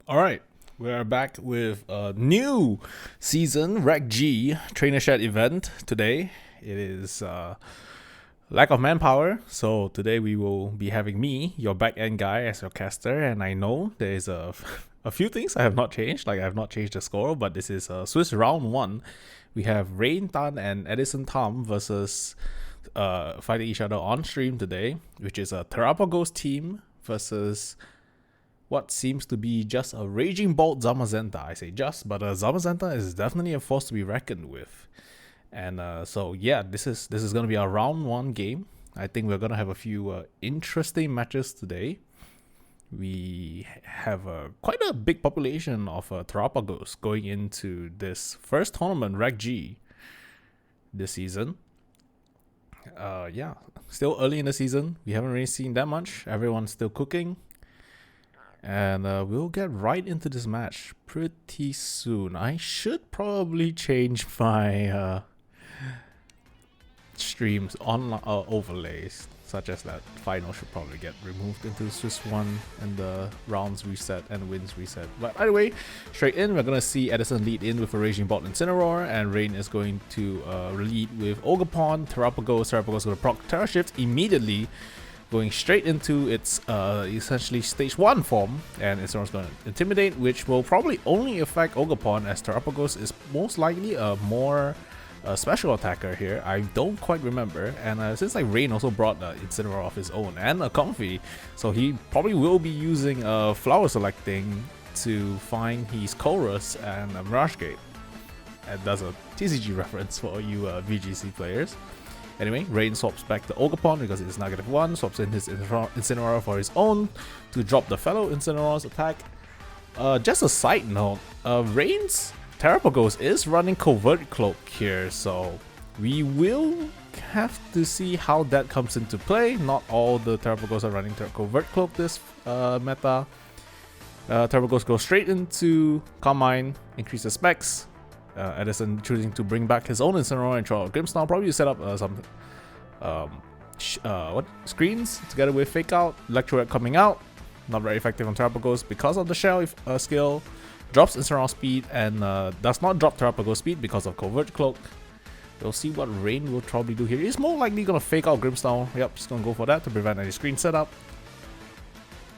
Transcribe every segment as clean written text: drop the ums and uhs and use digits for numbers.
All right, we're back with a new season, Rec G Trainer Shed event today. It is lack of manpower, so today we will be having me, your back end guy, as your caster. And I know there is a few things I have not changed, like I have not changed the score, but this is Swiss round one. We have Rayne Tan and Edison Tom versus fighting each other on stream today, which is a Terrapagos team versus what seems to be just a Raging Bolt Zamazenta. I say just, but Zamazenta is definitely a force to be reckoned with. And so yeah, this is gonna be a round one game. I think we're gonna have a few interesting matches today. We have quite a big population of Terrapagos going into this first tournament, Rec G, this season. Yeah, still early in the season. We haven't really seen that much. Everyone's still cooking. And we'll get right into this match pretty soon. I should probably change my streams on overlays, such as that final should probably get removed into Swiss 1 and the rounds reset and wins reset. But anyway, straight in, we're going to see Edison lead in with a Raging Bolt Incineroar, and Rayne is going to lead with Ogerpon, Terrapagos. Terrapagos going to proc Terra Shift immediately, going straight into its essentially stage 1 form, and Incineroar going to Intimidate, which will probably only affect Ogerpon, as Terrapagos is most likely a more special attacker here. I don't quite remember, and since like Rayne also brought Incineroar of his own and a Comfy, so he probably will be using Flower Selecting to find his Chorus and Mirage Gate. And that's a TCG reference for you VGC players. Anyway, Rayne swaps back the Ogerpon because it's -1, swaps in his Incineroar for his own to drop the fellow Incineroar's attack. Just a side note, Rayne's Terrapagos is running Covert Cloak here, so we will have to see how that comes into play. Not all the Terrapagos are running Covert Cloak this meta. Terrapagos go straight into Calm Mind, increase the specs. Edison choosing to bring back his own Incineroar and throw out Grimmsnarl, probably to set up some screens together with Fake Out. Electroweb coming out, not very effective on Terrapagos because of the Shell skill. Drops Incineroar speed and does not drop Terrapagos speed because of Covert Cloak. We'll see what Rayne will probably do here. He's more likely going to Fake Out Grimmsnarl. Yep, just going to go for that to prevent any screen setup.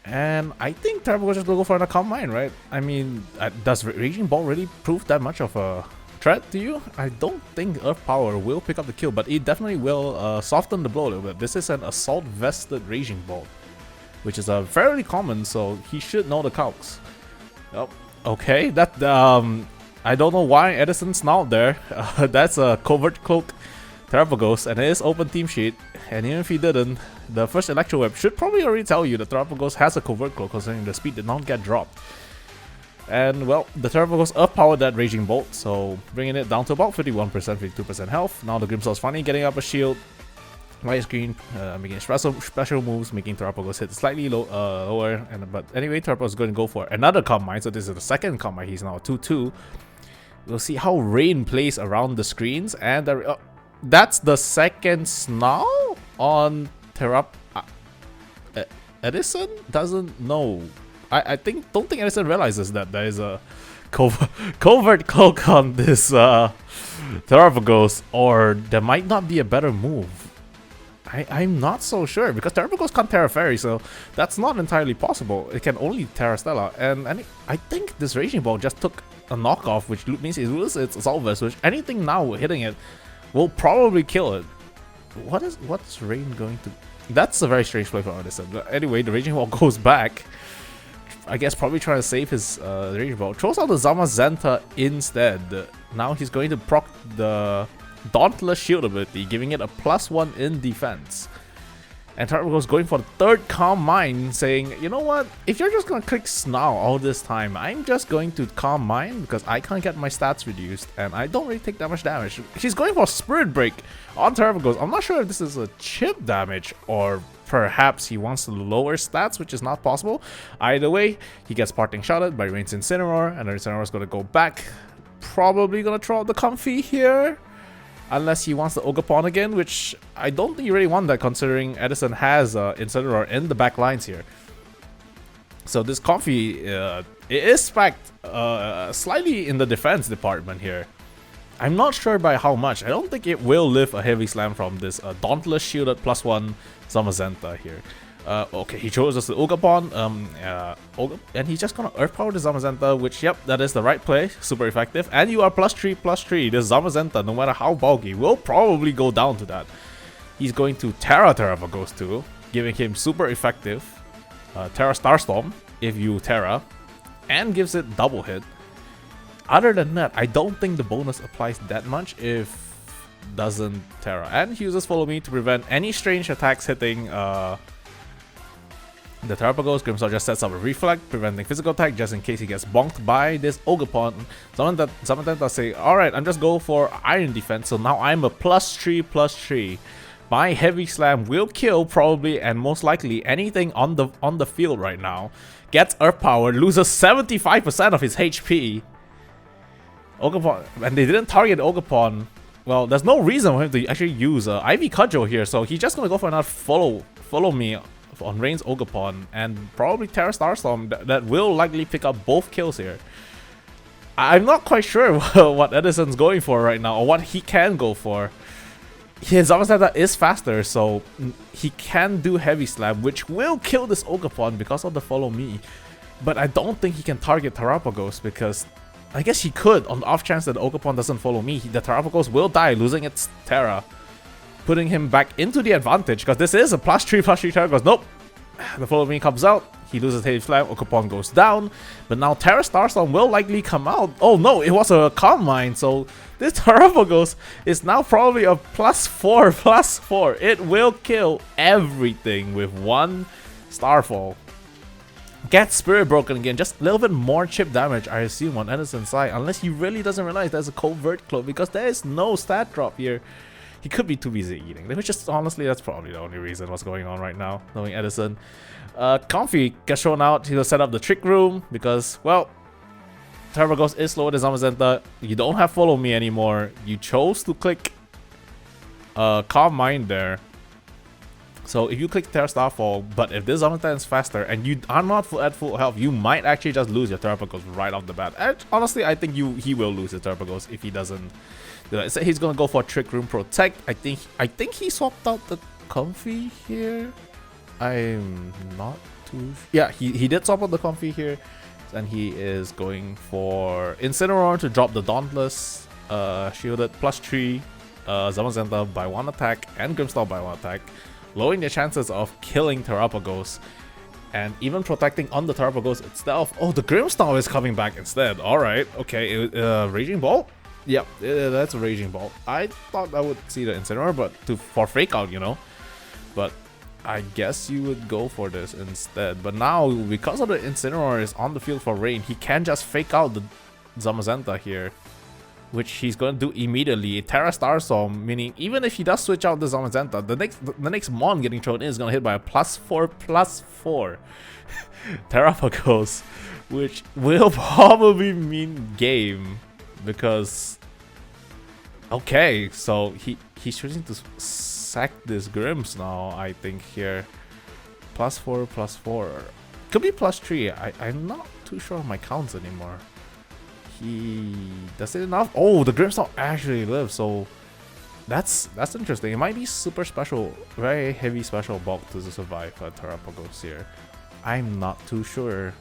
And I think Terrapagos just going to go for another Calm Mind, right? I mean, does Raging Ball really prove that much of a threat to you? I don't think Earth Power will pick up the kill, but it definitely will soften the blow a little bit. This is an Assault Vested Raging Bolt, which is fairly common, so he should know the calcs. Yep. Okay, that I don't know why Edison's not there. That's a Covert Cloak Terrapagos, and it is open team sheet. And even if he didn't, the first Electroweb should probably already tell you that Terrapagos has a Covert Cloak, considering the speed did not get dropped. And well, the Terrapagos Earth-powered that Raging Bolt, so bringing it down to about 51%, 52% health. Now the Grimmsnarl's finally getting up a shield. Light screen, making special moves, making Terrapagos hit slightly lower. But anyway, Terrapagos is going to go for another Calm Mind, so this is the second Calm Mind. He's now 2-2. We'll see how Rayne plays around the screens, and that's the second Snarl on Edison doesn't know. I don't think Edison realizes that there is a Covert Cloak on this Terrapagos, or there might not be a better move. I'm not so sure, because Terrapagos can't Terra Fairy, so that's not entirely possible. It can only Terra Stella, and I think this Raging Ball just took a knockoff, which means it loses its Assault Vest, which anything now hitting it will probably kill it. What's Rayne going to... That's a very strange play for Edison. But anyway, the Raging Ball goes back. I guess probably trying to save his Raging Ball. Throws out the Zamazenta instead. Now he's going to proc the Dauntless Shield ability, giving it a +1 in defense. And Terrapagos going for the third Calm Mind, saying, you know what, if you're just going to click Snarl all this time, I'm just going to Calm Mind because I can't get my stats reduced and I don't really take that much damage. She's going for Spirit Break on Terrapagos. I'm not sure if this is a chip damage or perhaps he wants to lower stats, which is not possible. Either way, he gets Parting Shotted by Rayne's Incineroar, and the Incineroar is going to go back. Probably going to throw out the Comfy here. Unless he wants the Ogerpon again, which I don't think you really want that, considering Edison has Incineroar in the back lines here. So this Comfy it is spec'd slightly in the defense department here. I'm not sure by how much. I don't think it will live a heavy slam from this Dauntless shielded +1 Zamazenta here. Okay, he chose us the Ogapon, and he's just gonna Earth Power the Zamazenta, which, yep, that is the right play, super effective. And you are +3/+3. This Zamazenta, no matter how bulky, will probably go down to that. He's going to Terra Terrapagos too, giving him super effective Terra Starstorm if you Terra, and gives it double hit. Other than that, I don't think the bonus applies that much if doesn't Terra. And he uses Follow Me to prevent any strange attacks hitting the Terrapagos. Grimstar just sets up a Reflect, preventing physical attack just in case he gets bonked by this Ogapon. Zamazenta say, alright, I'm just go for Iron Defense, so now I'm a +3/+3. My Heavy Slam will kill probably and most likely anything on the field right now. Gets Earth Power, loses 75% of his HP. Ogapon, and they didn't target Ogapon. Well, there's no reason for him to actually use Ivy Cudgel here, so he's just gonna go for another follow me on Rayne's Ogapon, and probably Terra Starstorm that will likely pick up both kills here. I'm not quite sure what Edison's going for right now, or what he can go for. His Zamazenta is faster, so he can do Heavy Slam, which will kill this Ogapon because of the Follow Me. But I don't think he can target Terrapagos, because I guess he could on the off chance that the Ogapon doesn't Follow Me. The Terrapagos will die, losing its Terra, putting him back into the advantage, because this is a +3/+3 Terrapagos. Nope, the Follow Me comes out, he loses Heavy Slam, Ogapon goes down, but now Terra Starstorm will likely come out. Oh no, it was a Calm Mind, so this Terrapagos is now probably a +4/+4. It will kill everything with one Starfall. Gets Spirit Broken again, just a little bit more chip damage, I assume, on Edison's side, unless he really doesn't realize there's a covert cloak, because there is no stat drop here. He could be too busy eating, which is honestly, that's probably the only reason what's going on right now, knowing Edison. Comfy gets shown out, he'll set up the Trick Room, because, well, Terrapagos is slower than Zamazenta. You don't have Follow Me anymore. You chose to click Calm Mind there. So if you click Terra Starfall, but if this Zamazenta is faster and you are not at full health, you might actually just lose your Terrapagos right off the bat. And honestly, I think he will lose his Terrapagos if he doesn't do that. So he's gonna go for Trick Room Protect. I think he swapped out the Comfy here. I'm not too. Yeah, he did swap out the Comfy here, and he is going for Incineroar to drop the Dauntless, shielded +3 Zamazenta by 1 attack and Grimstone by 1 attack, lowering the chances of killing Terrapagos and even protecting on the Terrapagos itself. Oh, the Grimstone is coming back instead. Alright, okay, Raging Bolt? Yep, that's a Raging Bolt. I thought I would see the Incineroar, but for Fake Out, you know. But I guess you would go for this instead. But now, because of the Incineroar is on the field for Rayne, he can just Fake Out the Zamazenta here, which he's going to do immediately. Terra Starstorm, meaning even if he does switch out the Zamazenta, the next Mon getting thrown in is going to hit by a +4/+4 Terrapagos, which will probably mean game, because okay, so he's choosing to sack this Grims now, I think here. +4/+4 could be +3. I'm not too sure of my counts anymore. He does it enough. Oh, the Grimstone actually lives, so that's interesting. It might be super special, very heavy special bulk to survive Terrapagos here. I'm not too sure.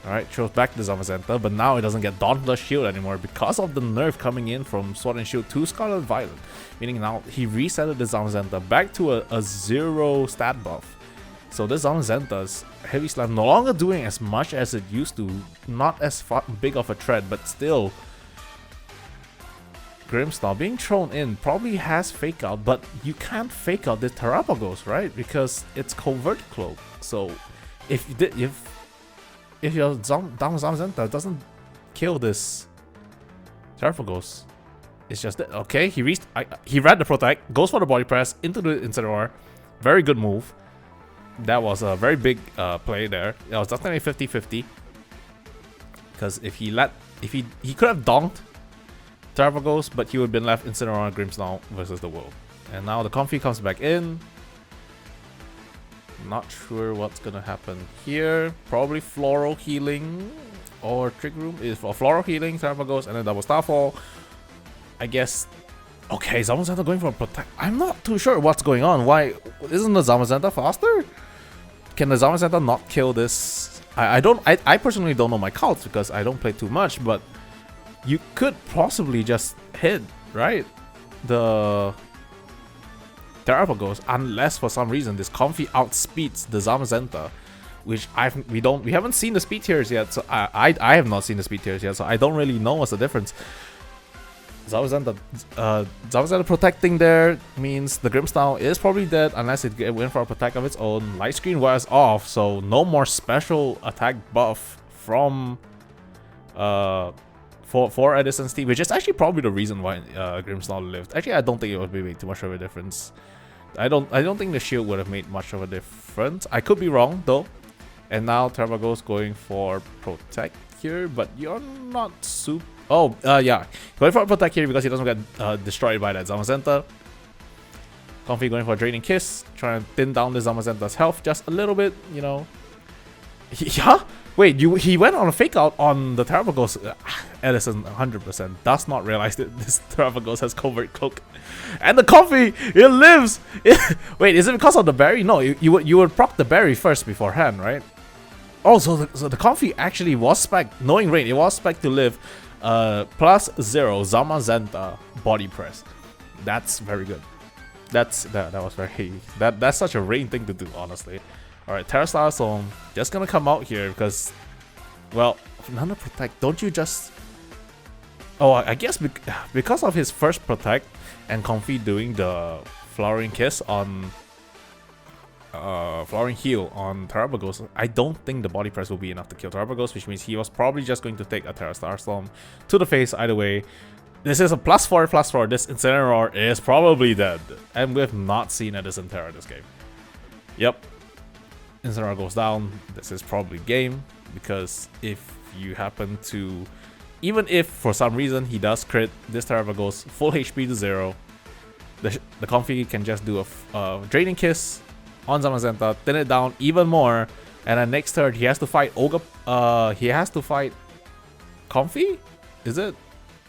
Alright, throws back the Zamazenta, but now it doesn't get Dauntless Shield anymore because of the nerf coming in from Sword and Shield to Scarlet Violet. Meaning now he resetted the Zamazenta back to a 0 stat buff. So this Zamazenta's Heavy Slam no longer doing as much as it used to, not as big of a threat, but still. Grimstone being thrown in probably has Fake Out, but you can't Fake Out the Terrapagos, right? Because it's Covert Cloak. So if your Zamazenta doesn't kill this Terrapagos, it's just that. Okay, he read the Protect, goes for the Body Press into the Incineroar. Very good move. That was a very big play there. It was definitely 50-50. Because if he could have donked Terrapagos, but he would have been left Incineroar Grimstone versus the world. And now the Comfy comes back in. Not sure what's gonna happen here. Probably Floral Healing or Trick Room is for Floral Healing, Terrapagos, and then double Starfall. I guess. Okay, Zamazenta going for a Protect. I'm not too sure what's going on. Why isn't the Zamazenta faster? Can the Zamazenta not kill this? I personally don't know my calcs because I don't play too much, but you could possibly just hit, right? The Terrapagos, unless for some reason this Comfy outspeeds the Zamazenta, which we haven't seen the speed tiers yet, so I have not seen the speed tiers yet, so I don't really know what's the difference. Zamazenta protecting there means the Grimmsnarl is probably dead unless it went for a protect of its own. Light screen wears off, so no more special attack buff from for Edison's team, which is actually probably the reason why Grimmsnarl lived. Actually, I don't think it would be too much of a difference. I don't think the shield would have made much of a difference. I could be wrong though. And now Terrapagos going for protect here, but you're not super. Oh, yeah. Going for a protect here because he doesn't get destroyed by that Zamazenta. Comfy going for a Draining Kiss, trying to thin down the Zamazenta's health just a little bit, you know. Yeah? Wait, he went on a fake out on the Terrapagos. Edison 100% does not realize that this Terrapagos has Covert Cloak. And the Comfy, it lives! Wait, is it because of the berry? No, you would proc the berry first beforehand, right? Oh, so the Comfy actually was spec, knowing Rayne, it was spec to live. +0 Zamazenta body press. That's very good. That was very that's such a Rayne thing to do, honestly. Alright, Terrastar Storm just gonna come out here because, well, Nano Protect, don't you just... Oh, I guess because of his first Protect and Comfy doing the Flowering Kiss on Flowering Heal on Terrapagos, I don't think the body press will be enough to kill Terrapagos, which means he was probably just going to take a Terrastar Storm to the face either way. This is a +4/+4. This Incineroar is probably dead. And we have not seen Edison Terra this game. Yep. Incineroar goes down. This is probably game, because if you happen to... Even if for some reason he does crit, this Terrapagos full HP to 0. The Comfy can just do a Draining Kiss on Zamazenta, thin it down even more, and then next turn he has to fight he has to fight Comfy? Is it?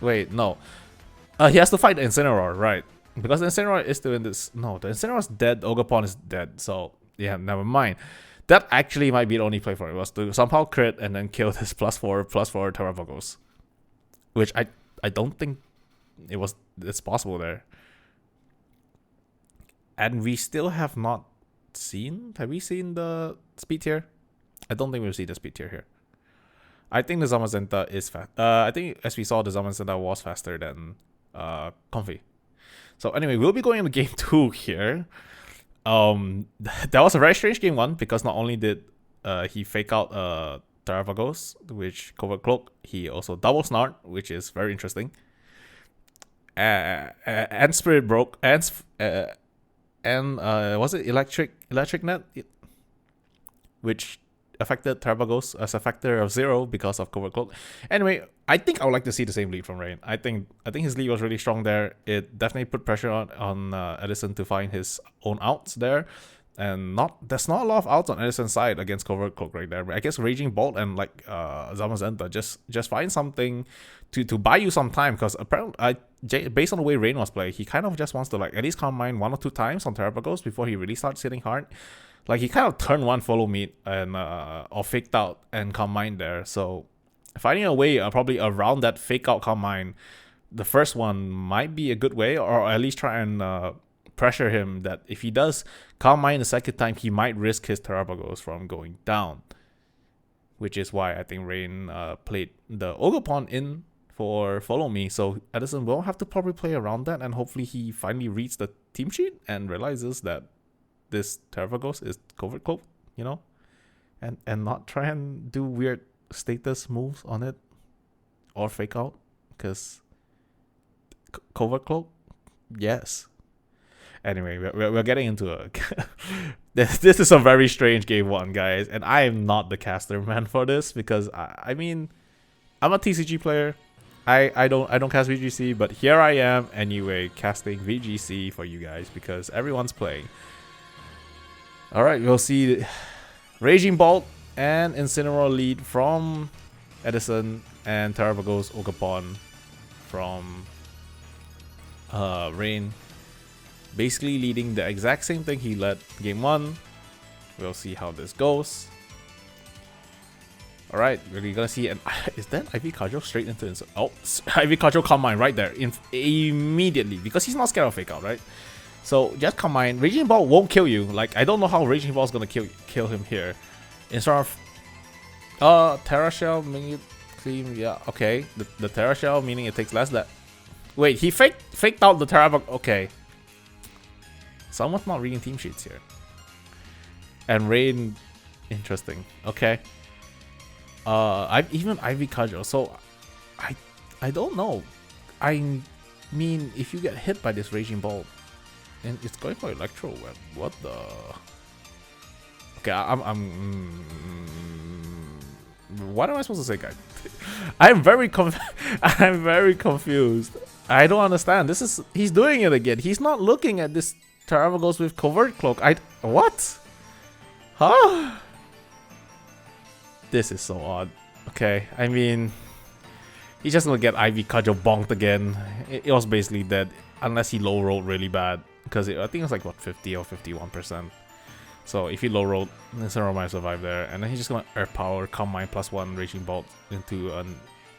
Wait, no. He has to fight the Incineroar, right? Because the Incineroar is still in this... No, the Incineroar's dead, Ogerpon is dead, so yeah, never mind. That actually might be the only play for it, was to somehow crit and then kill this +4/+4 Terrapagos. Which I don't think it's possible there. And we still have not seen... Have we seen the speed tier? I don't think we've seen the speed tier here. I think the Zamazenta is fast. I think as we saw, the Zamazenta was faster than Comfy. So anyway, we'll be going into game 2 here. That was a very strange game 1 because not only did he fake out Terrapagos, which Covert Cloak, he also double Snart, which is very interesting. And Spirit broke, and was it Electric Net, which affected Terrapagos as a factor of 0 because of Covert Cloak. Anyway, I think I would like to see the same lead from Rayne. I think his lead was really strong there. It definitely put pressure on Edison to find his own outs there. And there's not a lot of outs on Edison's side against Covert Cloak right there. But I guess Raging Bolt and like Zamazenta just find something to buy you some time, because apparently based on the way Rayne was playing, he kind of just wants to like at least Calm Mind 1 or 2 times on Terrapagos before he really starts hitting hard. Like he kind of turned one Follow Meat and or faked out and Calm Mind there. So finding a way probably around that fake out Calm Mind, the first one might be a good way, or at least try and pressure him that if he does Calm Mind the second time, he might risk his Terrapagos from going down. Which is why I think Rayne played the Ogerpon in for Follow Me. So Edison will have to probably play around that, and hopefully he finally reads the team sheet and realizes that this Terrapagos is Covert Cloak, you know, and not try and do weird status moves on it or fake out, because Covert Cloak, yes. Anyway, we're getting into a this is a very strange game 1, guys, and I am not the caster man for this, because I mean I'm a TCG player. I don't cast VGC, but here I am anyway casting VGC for you guys because everyone's playing. Alright, we'll see Raging Bolt and Incineroar lead from Edison, and Teravago's Ogerpon from Rayne. Basically leading the exact same thing he led game 1. We'll see how this goes. Alright, we're gonna see an is that Ivy Cudgel straight into oh, Ivy Cudgel Combine right there immediately, because he's not scared of Fake Out, right? So just Combine. Raging Ball won't kill you. Like, I don't know how Raging Ball is gonna kill him here. Instead of Terra Shell, meaning it clean, yeah, okay. The Terra Shell meaning it takes less that. Wait, he faked out the Terra. Okay. Someone's not reading team sheets here. And Rayne, interesting. Okay. Even Ivy Cudgel. So, I don't know. I mean, if you get hit by this Raging Ball, and it's going for Electro Web, what the? Okay, what am I supposed to say, guys? I'm very confused. I don't understand. He's doing it again. He's not looking at this Terravagos with Covert Cloak. What? Huh? This is so odd. Okay, I mean, he's just gonna get Ivy Cudgel bonked again. It was basically dead, unless he low rolled really bad, because I think it was like what, 50 or 51%. So if he low rolled, Incineroar might survive there, and then he's just gonna Earth Power, Combine +1 Raging Bolt into a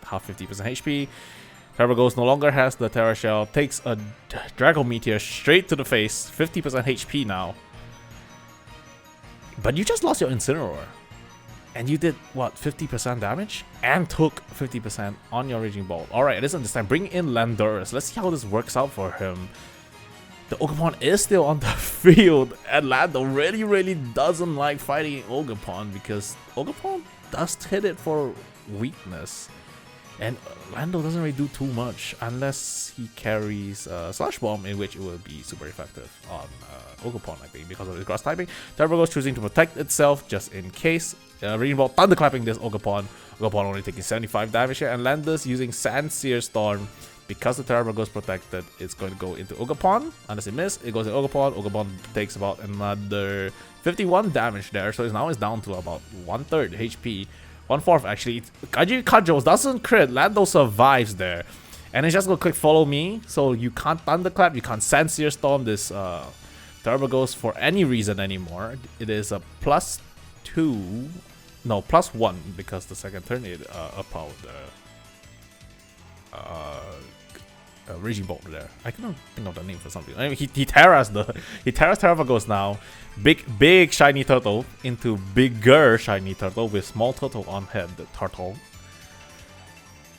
half 50% HP. Terravagos no longer has the Terra Shell, takes a Dragon Meteor straight to the face, 50% HP now. But you just lost your Incineroar. And you did, what, 50% damage? And took 50% on your Raging Bolt. Alright, Edison this time. Bring in Landorus. Let's see how this works out for him. The Ogerpon is still on the field. And Lando really doesn't like fighting Ogerpon, because Ogerpon does hit it for weakness. And Lando doesn't really do too much unless he carries Slash Bomb, in which it will be super effective on Ogerpon, I think, because of his grass typing. Terravagos choosing to protect itself just in case. Raging Ball thunderclapping this Ogerpon. Ogerpon only taking 75 damage here, and Landus using Sandsear Storm. Because the Terravagos protected, it's going to go into Ogerpon. Unless it misses, it goes to Ogerpon. Ogerpon takes about another 51 damage there, so it's down to about 1/3 HP. 1/4 actually. Ivy Cudgel doesn't crit. Lando survives there. And it's just gonna click follow me. So you can't Thunderclap, you can't Sandsear Storm this Terravagos for any reason anymore. It is a +2. No, +1, because the second turn it uppowered the Raging Bolt there. I cannot think of the name for something. I mean, he terras Terravagos now. Big shiny turtle into bigger shiny turtle with small turtle on head, the turtle.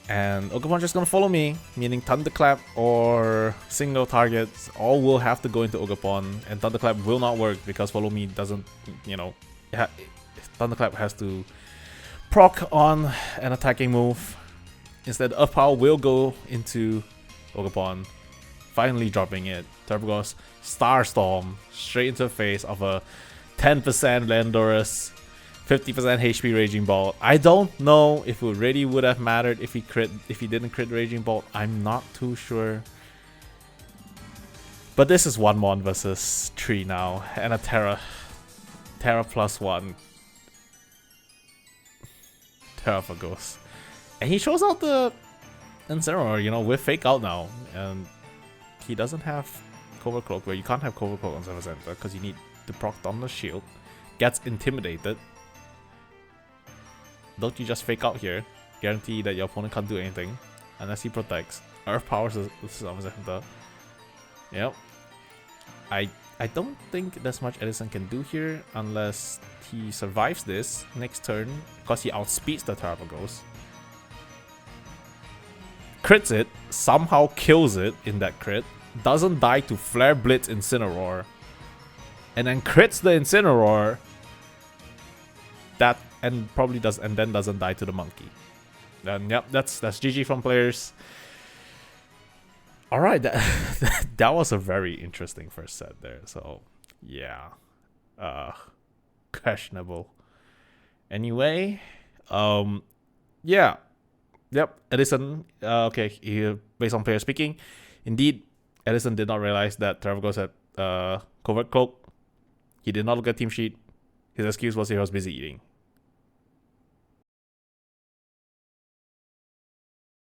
And Ogerpon just gonna follow me, meaning Thunderclap or single targets all will have to go into Ogerpon, and Thunderclap will not work because follow me doesn't, you know, Thunderclap has to proc on an attacking move. Instead, Earth Power will go into Ogerpon, finally dropping it. Terravagos Starstorm straight into the face of a 10% Landorus, 50% HP Raging Bolt. I don't know if it really would have mattered if he didn't crit Raging Bolt. I'm not too sure. But this is 1-1 versus 3 now, and a Terra +1 Terravagos. And he shows out the Incineroar, you know, with Fake Out now. And he doesn't have Covert Cloak, where you can't have Covert Cloak on Server Center because you need to proc on the shield. Gets intimidated. Don't you just Fake Out here? Guarantee that your opponent can't do anything unless he protects. Earth powers the Server Center. Yep. I don't think there's much Edison can do here unless he survives this next turn, because he outspeeds the Terravagos. Crits it, somehow kills it in that crit, doesn't die to Flare Blitz Incineroar, and then crits the Incineroar, and then doesn't die to the monkey. Then yep, that's GG from players. Alright, that was a very interesting first set there, so yeah. Questionable. Anyway, yeah. Yep, Edison, okay, based on player speaking, indeed, Edison did not realize that Terravagos had Covert Cloak, He did not look at team sheet. His excuse was he was busy eating.